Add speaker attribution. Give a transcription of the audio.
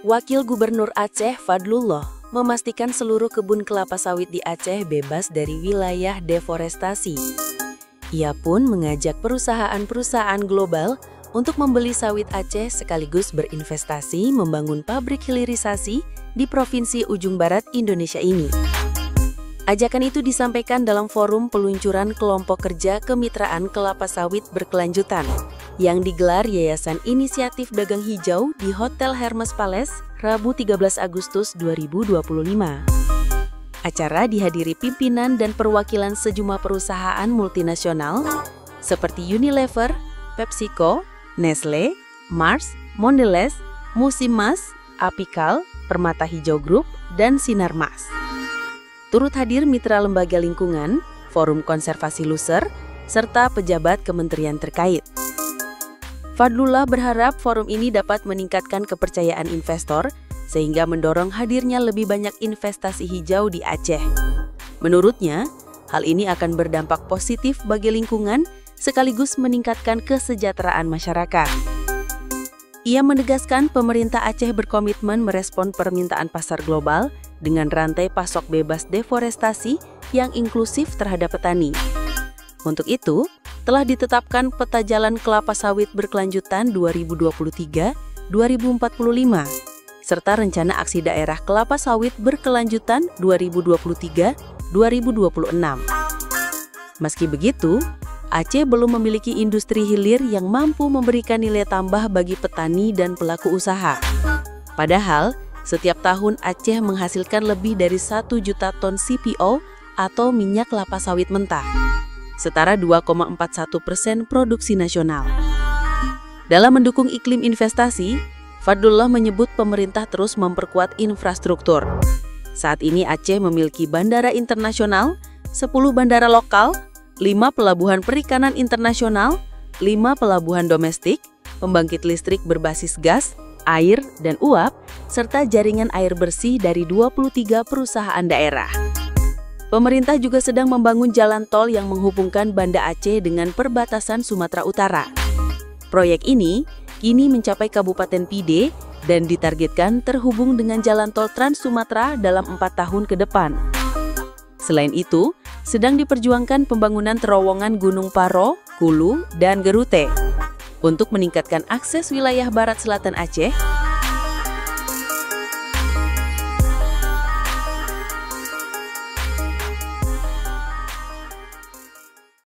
Speaker 1: Wakil Gubernur Aceh Fadlullah memastikan seluruh kebun kelapa sawit di Aceh bebas dari wilayah deforestasi. Ia pun mengajak perusahaan-perusahaan global untuk membeli sawit Aceh sekaligus berinvestasi membangun pabrik hilirisasi di Provinsi Ujung Barat Indonesia ini. Ajakan itu disampaikan dalam forum peluncuran kelompok kerja kemitraan kelapa sawit berkelanjutan yang digelar Yayasan Inisiatif Dagang Hijau di Hotel Hermes Palace, Rabu 13 Agustus 2025. Acara dihadiri pimpinan dan perwakilan sejumlah perusahaan multinasional seperti Unilever, PepsiCo, Nestle, Mars, Mondelez, Musimas, Apical, Permata Hijau Group, dan Sinarmas. Turut hadir mitra lembaga lingkungan, Forum Konservasi Luser, serta pejabat kementerian terkait. Fadlullah berharap forum ini dapat meningkatkan kepercayaan investor sehingga mendorong hadirnya lebih banyak investasi hijau di Aceh. Menurutnya, hal ini akan berdampak positif bagi lingkungan sekaligus meningkatkan kesejahteraan masyarakat. Ia menegaskan pemerintah Aceh berkomitmen merespon permintaan pasar global dengan rantai pasok bebas deforestasi yang inklusif terhadap petani. Untuk itu, telah ditetapkan peta jalan kelapa sawit berkelanjutan 2023-2045, serta rencana aksi daerah kelapa sawit berkelanjutan 2023-2026. Meski begitu, Aceh belum memiliki industri hilir yang mampu memberikan nilai tambah bagi petani dan pelaku usaha. Padahal, setiap tahun Aceh menghasilkan lebih dari 1 juta ton CPO atau minyak kelapa sawit mentah, setara 2,41% produksi nasional. Dalam mendukung iklim investasi, Fadlullah menyebut pemerintah terus memperkuat infrastruktur. Saat ini Aceh memiliki bandara internasional, 10 bandara lokal, 5 pelabuhan perikanan internasional, 5 pelabuhan domestik, pembangkit listrik berbasis gas, air, dan uap, serta jaringan air bersih dari 23 perusahaan daerah. Pemerintah juga sedang membangun jalan tol yang menghubungkan Banda Aceh dengan perbatasan Sumatera Utara. Proyek ini kini mencapai Kabupaten Pide dan ditargetkan terhubung dengan jalan tol Trans Sumatera dalam 4 tahun ke depan. Selain itu, sedang diperjuangkan pembangunan terowongan Gunung Paro, Kulu, dan Gerute untuk meningkatkan akses wilayah barat selatan Aceh